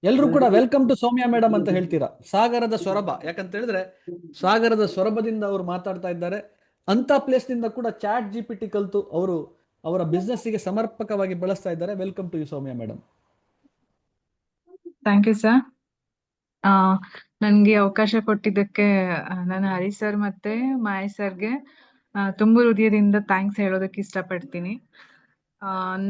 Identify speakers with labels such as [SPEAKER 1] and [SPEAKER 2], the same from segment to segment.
[SPEAKER 1] ಎಲ್ರು ಕೂಡ welcome to Soumya madam ಅಂತ ಹೇಳ್ತೀರಾ. ಸಾಗರದ ಸೊರಬ, ಯಾಕಂತ ಹೇಳಿದ್ರೆ ಸಾಗರದ ಸೊರಬದಿಂದ ಅವರು ಮಾತಾಡ್ತಾ ಇದ್ದಾರೆ. ಅಂತ ಪ್ಲೇಸ್ ನಿಂದ ಕೂಡ ಚಾಟ್ ಜಿ ಪಿ ಟಿ ಕಲಿತು ಅವರು ಅವರ ಬಿಸ್ನೆಸ್ಸಿಗೆ ಸಮರ್ಪಕವಾಗಿ ಬಳಸ್ತಾ ಇದ್ದಾರೆ. Welcome to you Soumya madam.
[SPEAKER 2] Thank you sir. ನನಗೆ ಅವಕಾಶ ಕೊಟ್ಟಿದ್ದಕ್ಕೆ ನಾನು ಹರಿ ಸರ್ ಮತ್ತೆ ಮಾಯ ಸರ್ಗೆ ತುಂಬ ಹೃದಯದಿಂದ ಥ್ಯಾಂಕ್ಸ್ ಹೇಳೋದಕ್ಕೆ ಇಷ್ಟಪಡ್ತೀನಿ.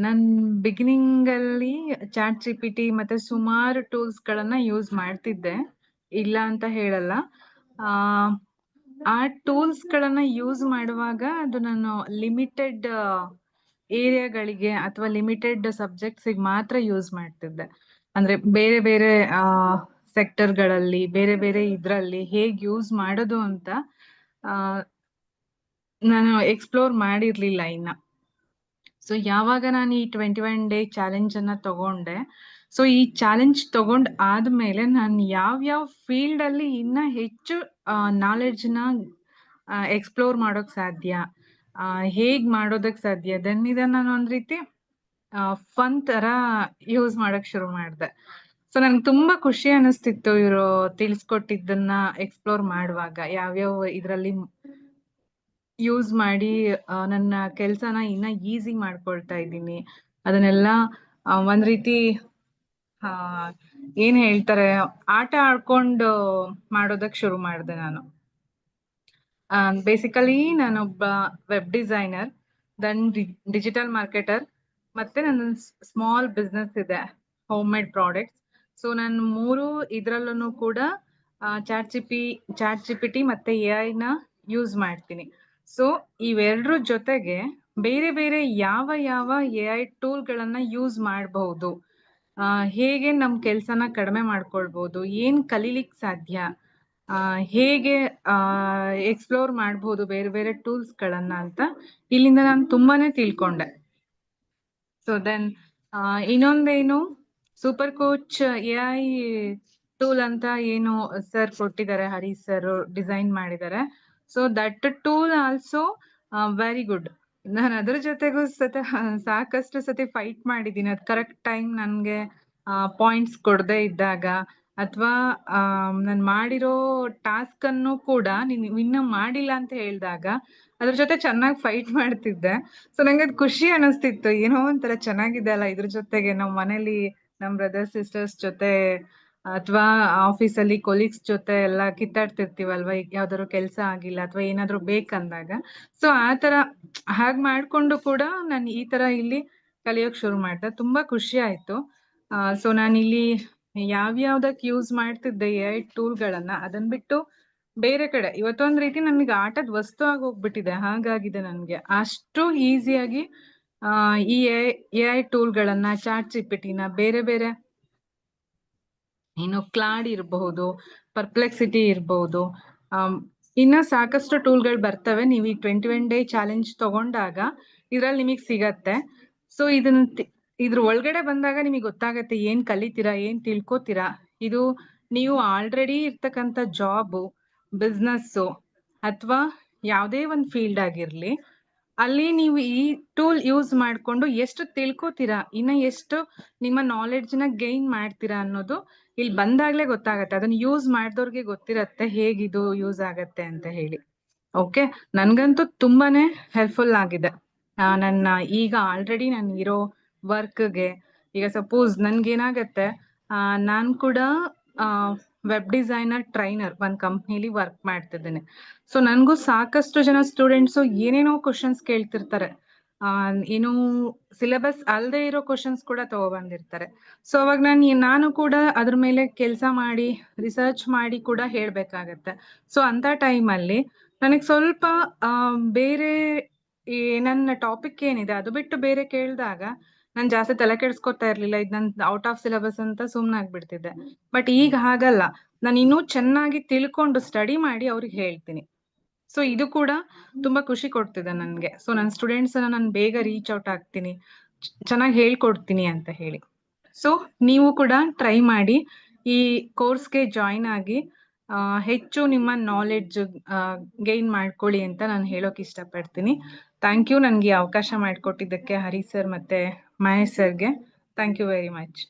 [SPEAKER 2] ನನ್ ಬಿಗಿನಿಂಗ್ ಅಲ್ಲಿ ಚಾಟ್ ಜಿ ಪಿ ಟಿ ಮತ್ತೆ ಸುಮಾರು ಟೂಲ್ಸ್ ಗಳನ್ನ ಯೂಸ್ ಮಾಡ್ತಿದ್ದೆ, ಇಲ್ಲ ಅಂತ ಹೇಳಲ್ಲ. ಆ ಟೂಲ್ಸ್ ಗಳನ್ನ ಯೂಸ್ ಮಾಡುವಾಗ ಅದು ನಾನು ಲಿಮಿಟೆಡ್ ಏರಿಯಾಗಳಿಗೆ ಅಥವಾ ಲಿಮಿಟೆಡ್ ಸಬ್ಜೆಕ್ಟ್ಸಿಗೆ ಮಾತ್ರ ಯೂಸ್ ಮಾಡ್ತಿದ್ದೆ. ಅಂದ್ರೆ ಬೇರೆ ಬೇರೆ ಸೆಕ್ಟರ್ಗಳಲ್ಲಿ ಬೇರೆ ಬೇರೆ ಇದ್ರಲ್ಲಿ ಹೇಗ್ ಯೂಸ್ ಮಾಡೋದು ಅಂತ ನಾನು ಎಕ್ಸ್ಪ್ಲೋರ್ ಮಾಡಿರ್ಲಿಲ್ಲ ಇನ್ನ. ಸೊ ಯಾವಾಗ ನಾನು ಈ 21 ಡೇ ಚಾಲೆಂಜ್ ಅನ್ನ ತಗೊಂಡೆ, ಸೊ ಈ ಚಾಲೆಂಜ್ ತಗೊಂಡ್ ಆದ್ಮೇಲೆ ನಾನು ಯಾವ್ಯಾವ ಫೀಲ್ಡ್ ಅಲ್ಲಿ ಇನ್ನ ಹೆಚ್ಚು ನಾಲೆಡ್ಜ್ ನ ಎಕ್ಸ್ಪ್ಲೋರ್ ಮಾಡೋಕ್ ಸಾಧ್ಯ, ಹೇಗ್ ಮಾಡೋದಕ್ ಸಾಧ್ಯ, ಇದನ್ನ ನಾನು ಒಂದ್ ರೀತಿ ಫನ್ ತರ ಯೂಸ್ ಮಾಡಕ್ ಶುರು ಮಾಡಿದೆ. ಸೊ ನನ್ಗೆ ತುಂಬಾ ಖುಷಿ ಅನಿಸ್ತಿತ್ತು ಇವರು ತಿಳಿಸ್ಕೊಟ್ಟಿದ್ದನ್ನ ಎಕ್ಸ್ಪ್ಲೋರ್ ಮಾಡುವಾಗ, ಯಾವ್ಯಾವ ಇದ್ರಲ್ಲಿ ಯೂಸ್ ಮಾಡಿ ನನ್ನ ಕೆಲ್ಸನ ಇನ್ನ ಈಸಿ ಮಾಡ್ಕೊಳ್ತಾ ಇದ್ದೀನಿ. ಅದನ್ನೆಲ್ಲ ಒಂದ್ ರೀತಿ ಏನ್ ಹೇಳ್ತಾರೆ, ಆಟ ಆಡ್ಕೊಂಡು ಮಾಡೋದಕ್ ಶುರು ಮಾಡಿದೆ ನಾನು. ಬೇಸಿಕಲಿ ನಾನೊಬ್ಬ web designer, then digital marketer, ಮತ್ತೆ ನನ್ನ ಸ್ಮಾಲ್ ಬಿಸ್ನೆಸ್ ಇದೆ, ಹೋಮ್ ಮೇಡ್ ಪ್ರಾಡಕ್ಟ್ಸ್. ಸೊ ನಾನು ಮೂರು ಇದ್ರಲ್ಲೂ ಕೂಡ ಚಾಟ್ ಜಿ ಪಿ ಟಿ ಮತ್ತೆ ಎ ಐ ನ ಯೂಸ್ ಮಾಡ್ತೀನಿ. ಸೊ ಇವೆರಡರ ಜೊತೆಗೆ ಬೇರೆ ಬೇರೆ ಯಾವ ಯಾವ ಎ ಐ ಟೂಲ್ ಗಳನ್ನ ಯೂಸ್ ಮಾಡಬಹುದು, ಹೇಗೆ ನಮ್ ಕೆಲ್ಸನ ಕಡಿಮೆ ಮಾಡ್ಕೊಳ್ಬಹುದು, ಏನ್ ಕಲೀಲಿಕ್ ಸಾಧ್ಯ, ಹೇಗೆ ಎಕ್ಸ್ಪ್ಲೋರ್ ಮಾಡ್ಬೋದು ಬೇರೆ ಬೇರೆ ಟೂಲ್ಸ್ ಗಳನ್ನ ಅಂತ ಇಲ್ಲಿಂದ ನಾನು ತುಂಬಾನೇ ತಿಳ್ಕೊಂಡೆ. ಸೊ ದೆನ್ ಇನ್ನೊಂದೇನು, super coach A I tool ಅಂತ ಏನು ಸರ್ ಕೊಟ್ಟಿದ್ದಾರೆ, ಹರಿ ಸರ್ ಡಿಸೈನ್ ಮಾಡಿದ್ದಾರೆ. So that tool also very good. ನಾನು ಅದ್ರ ಜೊತೆಗೂ ಸಾಕಷ್ಟು ಸತಿ ಫೈಟ್ ಮಾಡಿದ್ದೀನಿ. ಅದು ಕರೆಕ್ಟ್ ಟೈಮ್ ನನ್ಗೆ ಪಾಯಿಂಟ್ಸ್ ಕೊಡದೇ ಇದ್ದಾಗ, ಅಥವಾ ನಾನು ಮಾಡಿರೋ ಟಾಸ್ಕ್ ಅನ್ನು ಕೂಡ ನೀನು ಇನ್ನ ಮಾಡಿಲ್ಲ ಅಂತ ಹೇಳಿದಾಗ ಅದ್ರ ಜೊತೆ ಚೆನ್ನಾಗಿ ಫೈಟ್ ಮಾಡ್ತಿದ್ದೆ. ಸೊ ನಂಗೆ ಅದು ಖುಷಿ ಅನಿಸ್ತಿತ್ತು, ಏನೋ ಒಂಥರ ಚೆನ್ನಾಗಿದೆ ಅಲ್ಲ, ಇದ್ರ ಜೊತೆಗೆ ನಾವ್ ಮನೇಲಿ ನಮ್ ಬ್ರದರ್ಸ್ ಸಿಸ್ಟರ್ಸ್ ಜೊತೆ ಅಥವಾ ಆಫೀಸಲ್ಲಿ ಕೊಲೀಗ್ಸ್ ಜೊತೆ ಎಲ್ಲ ಕಿತ್ತಾಡ್ತಿರ್ತೀವಲ್ವಾ, ಈಗ ಯಾವ್ದಾದ್ರು ಕೆಲಸ ಆಗಿಲ್ಲ ಅಥವಾ ಏನಾದ್ರು ಬೇಕಂದಾಗ. ಸೊ ಆತರ ಹಾಗ್ ಮಾಡ್ಕೊಂಡು ಕೂಡ ನಾನು ಈ ತರ ಇಲ್ಲಿ ಕಲಿಯೋಕ್ ಶುರು ಮಾಡ್ದೆ. ತುಂಬಾ ಖುಷಿ ಆಯ್ತು. ಸೊ ನಾನಿಲ್ಲಿ ಯಾವ್ಯಾವ್ದಕ್ ಯೂಸ್ ಮಾಡ್ತಿದ್ದೆ ಎ ಐ ಟೂಲ್ಗಳನ್ನ, ಅದನ್ ಬಿಟ್ಟು ಬೇರೆ ಕಡೆ ಇವತ್ತೊಂದ್ ರೀತಿ ನನಗೆ ಆಟದ ವಸ್ತು ಆಗಿ ಹೋಗ್ಬಿಟ್ಟಿದೆ. ಹಾಗಾಗಿದೆ ನನ್ಗೆ ಅಷ್ಟು ಈಸಿಯಾಗಿ ಈ ಎ ಐ ಟೂಲ್ಗಳನ್ನ, ಚಾಟ್ ಜಿ ಪಿ ಟಿನ, ಬೇರೆ ಬೇರೆ ಇನ್ನು ಕ್ಲಾಡ್ ಇರಬಹುದು, ಪರ್ಪ್ಲೆಕ್ಸಿಟಿ ಇರಬಹುದು, ಇನ್ನ ಸಾಕಷ್ಟು ಟೂಲ್ಗಳು ಬರ್ತವೆ. ನೀವು ಈ 21 ಡೇ ಚಾಲೆಂಜ್ ತಗೊಂಡಾಗ ಇದ್ರಲ್ಲಿ ನಿಮಗ್ ಸಿಗತ್ತೆ. ಸೊ ಇದ್ರ ಒಳಗಡೆ ಬಂದಾಗ ನಿಮಗೆ ಗೊತ್ತಾಗತ್ತೆ ಏನ್ ಕಲಿತೀರಾ, ಏನ್ ತಿಳ್ಕೊತೀರಾ. ಇದು ನೀವು ಆಲ್ರೆಡಿ ಇರ್ತಕ್ಕಂಥ ಜಾಬು, ಬಿಸ್ನೆಸ್ಸು ಅಥವಾ ಯಾವುದೇ ಒಂದು ಫೀಲ್ಡ್ ಆಗಿರ್ಲಿ, ಅಲ್ಲಿ ನೀವು ಈ ಟೂಲ್ ಯೂಸ್ ಮಾಡ್ಕೊಂಡು ಎಷ್ಟು ತಿಳ್ಕೊತೀರಾ, ಇನ್ನ ಎಷ್ಟು ನಿಮ್ಮ ನಾಲೆಡ್ಜ್ ನ ಗೈನ್ ಮಾಡ್ತೀರಾ ಅನ್ನೋದು ಇಲ್ಲಿ ಬಂದಾಗ್ಲೇ ಗೊತ್ತಾಗತ್ತೆ. ಅದನ್ನ ಯೂಸ್ ಮಾಡಿದವ್ರಿಗೆ ಗೊತ್ತಿರತ್ತೆ ಹೇಗಿದು ಯೂಸ್ ಆಗತ್ತೆ ಅಂತ ಹೇಳಿ. ಓಕೆ, ನನ್ಗಂತೂ ತುಂಬಾನೇ ಹೆಲ್ಪ್ಫುಲ್ ಆಗಿದೆ. ನನ್ನ ಈಗ ಆಲ್ರೆಡಿ ನಾನು ಇರೋ ವರ್ಕ್ಗೆ, ಈಗ ಸಪೋಸ್ ನನ್ಗೇನಾಗತ್ತೆ, ನಾನ್ ಕೂಡ ವೆಬ್ ಡಿಸೈನರ್ ಟ್ರೈನರ್ ಒಂದ್ ಕಂಪ್ನಿಲಿ ವರ್ಕ್ ಮಾಡ್ತಿದ್ದೇನೆ. ಸೊ ನನ್ಗೂ ಸಾಕಷ್ಟು ಜನ ಸ್ಟೂಡೆಂಟ್ಸ್ ಏನೇನೋ ಕ್ವಶನ್ಸ್ ಕೇಳ್ತಿರ್ತಾರೆ, ಏನು ಸಿಲೆಬಸ್ ಅಲ್ಲದೆ ಇರೋ ಕ್ವಶನ್ಸ್ ಕೂಡ ತಗೊಬಂದಿರ್ತಾರೆ. ಸೊ ಅವಾಗ ನಾನು ಕೂಡ ಅದ್ರ ಮೇಲೆ ಕೆಲಸ ಮಾಡಿ ರಿಸರ್ಚ್ ಮಾಡಿ ಕೂಡ ಹೇಳ್ಬೇಕಾಗತ್ತೆ. ಸೊ ಅಂತ ಟೈಮಲ್ಲಿ ನನಗೆ ಸ್ವಲ್ಪ ಬೇರೆ ನನ್ನ ಟಾಪಿಕ್ ಏನಿದೆ ಅದು ಬಿಟ್ಟು ಬೇರೆ ಕೇಳಿದಾಗ ನಾನು ಜಾಸ್ತಿ ತಲೆ ಕೆಡ್ಸ್ಕೊತಾ ಇರ್ಲಿಲ್ಲ, ಇದು ನನ್ ಔಟ್ ಆಫ್ ಸಿಲೆಬಸ್ ಅಂತ ಸುಮ್ನಾಗ್ಬಿಡ್ತಿದ್ದೆ. ಬಟ್ ಈಗ ಹಾಗಲ್ಲ, ನಾನು ಇನ್ನೂ ಚೆನ್ನಾಗಿ ತಿಳ್ಕೊಂಡು ಸ್ಟಡಿ ಮಾಡಿ ಅವ್ರಿಗೆ ಹೇಳ್ತೀನಿ. ಸೊ ಇದು ಕೂಡ ತುಂಬಾ ಖುಷಿ ಕೊಡ್ತಿದೆ ನನ್ಗೆ. ಸೊ ನನ್ನ ಸ್ಟೂಡೆಂಟ್ಸ್ ನಾನು ಬೇಗ ರೀಚ್ ಔಟ್ ಆಗ್ತೀನಿ, ಚೆನ್ನಾಗಿ ಹೇಳ್ಕೊಡ್ತೀನಿ ಅಂತ ಹೇಳಿ. ಸೊ ನೀವು ಕೂಡ ಟ್ರೈ ಮಾಡಿ, ಈ ಕೋರ್ಸ್ಗೆ ಜಾಯಿನ್ ಆಗಿ ಹೆಚ್ಚು ನಿಮ್ಮ ನಾಲೆಡ್ಜ್ ಗೈನ್ ಮಾಡ್ಕೊಳ್ಳಿ ಅಂತ ನಾನು ಹೇಳೋಕ್ ಇಷ್ಟಪಡ್ತೀನಿ. ಥ್ಯಾಂಕ್ ಯು, ನನ್ಗೆ ಅವಕಾಶ ಮಾಡಿಕೊಟ್ಟಿದ್ದಕ್ಕೆ ಹರಿ ಸರ್ ಮತ್ತೆ ಮಹೇಶ್ ಸರ್ಗೆ. Thank you very much.